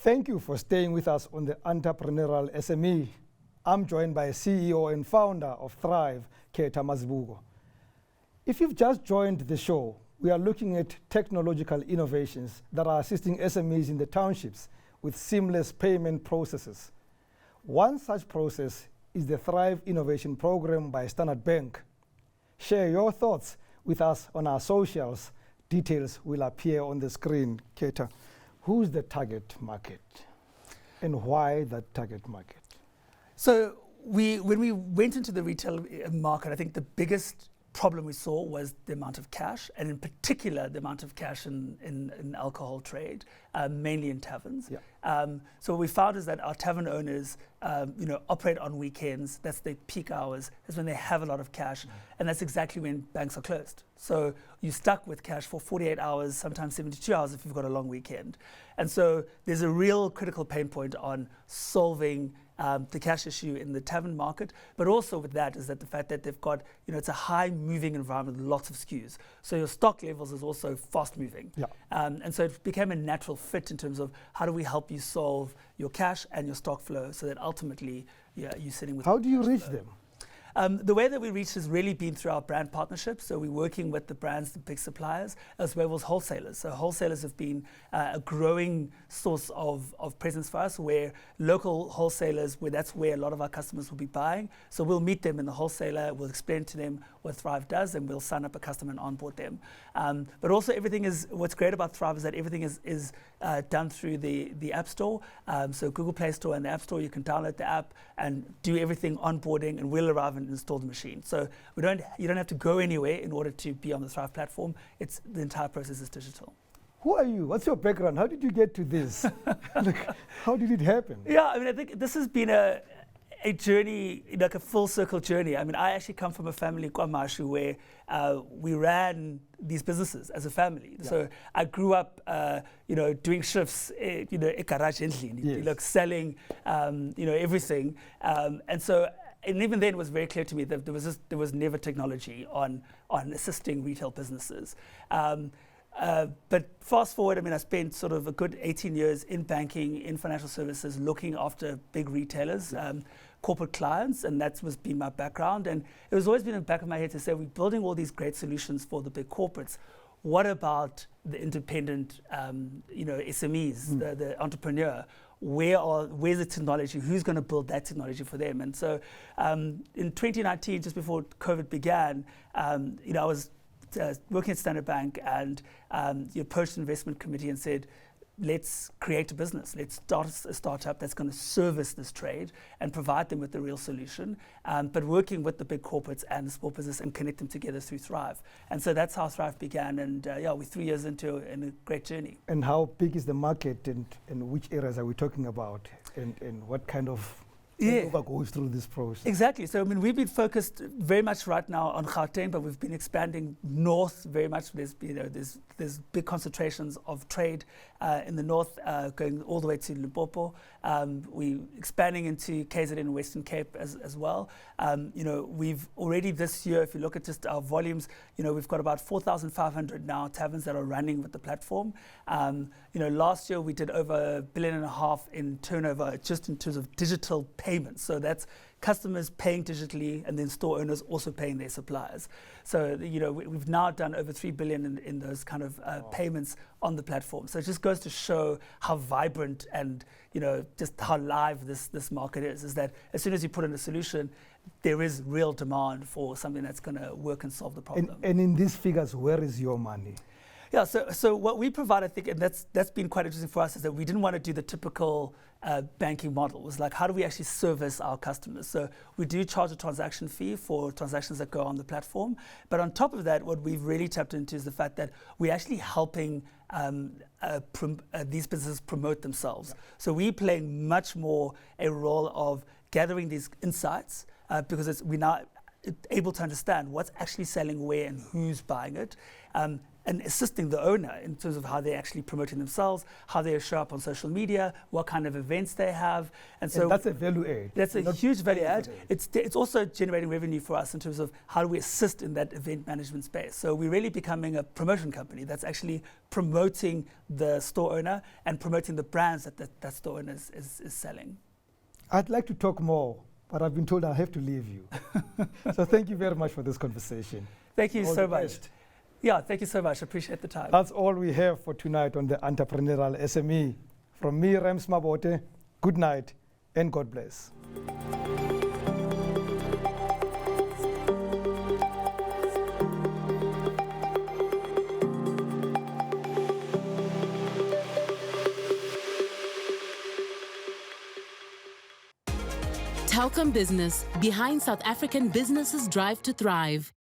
Thank you for staying with us on the Entrepreneurial SME. I'm joined by CEO and founder of Thrive, Keta Mazibuko. If you've just joined the show, we are looking at technological innovations that are assisting SMEs in the townships with seamless payment processes. One such process is the Thrive Innovation Program by Standard Bank. Share your thoughts with us on our socials. Details will appear on the screen. Keta, who's the target market and why that target market? So when we went into the retail market, I think the biggest problem we saw was the amount of cash, and in particular the amount of cash in alcohol trade, mainly in taverns. Yeah. So what we found is that our tavern owners operate on weekends. That's their peak hours. That's when they have a lot of cash, and that's exactly when banks are closed. So you're stuck with cash for 48 hours, sometimes 72 hours if you've got a long weekend. And so there's a real critical pain point on solving the cash issue in the tavern market, but also with that is that the fact that they've got, it's a high moving environment with lots of SKUs. So your stock levels is also fast moving. Yeah. And so it became a natural fit in terms of how do we help you solve your cash and your stock flow so that ultimately you're sitting with. How do you reach them? The way that we reach has really been through our brand partnerships. So we're working with the brands, the big suppliers, as well as wholesalers. So wholesalers have been a growing source of presence for us, where local wholesalers, that's where a lot of our customers will be buying. So we'll meet them in the wholesaler, we'll explain to them what Thrive does, and we'll sign up a customer and onboard them. But also what's great about Thrive is that everything is done through the App Store. So Google Play Store and the App Store, you can download the app and do everything onboarding, and we'll arrive and install the machine. So you don't have to go anywhere in order to be on the Thrive platform. The entire process is digital. Who are you? What's your background? How did you get to this? How did it happen? Yeah, I think this has been a journey, like a full circle journey. I actually come from a family, Kwamashu, where we ran these businesses as a family. Yeah. So I grew up, doing shifts, garage selling, everything. And even then it was very clear to me that there was never technology on assisting retail businesses. But fast forward, I spent sort of a good 18 years in banking, in financial services, looking after big retailers, corporate clients, and that's what's been my background. And it was always been in the back of my head to say, we're building all these great solutions for the big corporates. What about the independent, SMEs, the entrepreneur? Where's the technology? Who's going to build that technology for them? And so in 2019, just before COVID began, I was working at Standard Bank, and approached the investment committee and said, let's create a business. Let's start a startup that's going to service this trade and provide them with the real solution, but working with the big corporates and the small business and connect them together through Thrive. And so that's how Thrive began, and we're 3 years into a great journey. And how big is the market, and which areas are we talking about, and what kind of goes through this process? Exactly. So we've been focused very much right now on Gauteng, but we've been expanding north very much. There's big concentrations of trade in the north, going all the way to Limpopo. We're expanding into KZN and Western Cape as well. We've already this year, if you look at just our volumes, we've got about 4,500 now taverns that are running with the platform. Last year we did over $1.5 billion in turnover just in terms of digital payments. So that's customers paying digitally, and then store owners also paying their suppliers. So we've now done over 3 billion in those kind of payments on the platform. So it just goes to show how vibrant and just how live this market is that as soon as you put in a solution, there is real demand for something that's going to work and solve the problem. And in these figures, where is your money? Yeah, so what we provide, I think, and that's been quite interesting for us, is that we didn't want to do the typical banking model. It was like, how do we actually service our customers? So we do charge a transaction fee for transactions that go on the platform. But on top of that, what we've really tapped into is the fact that we're actually helping these businesses promote themselves. Yeah. So we're playing much more a role of gathering these insights, because we're now able to understand what's actually selling where and who's buying it. and assisting the owner in terms of how they're actually promoting themselves, how they show up on social media, what kind of events they have. And so that's a value add. That's a huge value add. It's also generating revenue for us in terms of how do we assist in that event management space. So we're really becoming a promotion company that's actually promoting the store owner and promoting the brands that store owner is selling. I'd like to talk more, but I've been told I have to leave you. So thank you very much for this conversation. Thank you all so much. Yeah, thank you so much. Appreciate the time. That's all we have for tonight on the Entrepreneurial SME. From me, Rams Mabote, good night and God bless. Telkom Business, behind South African businesses' drive to thrive.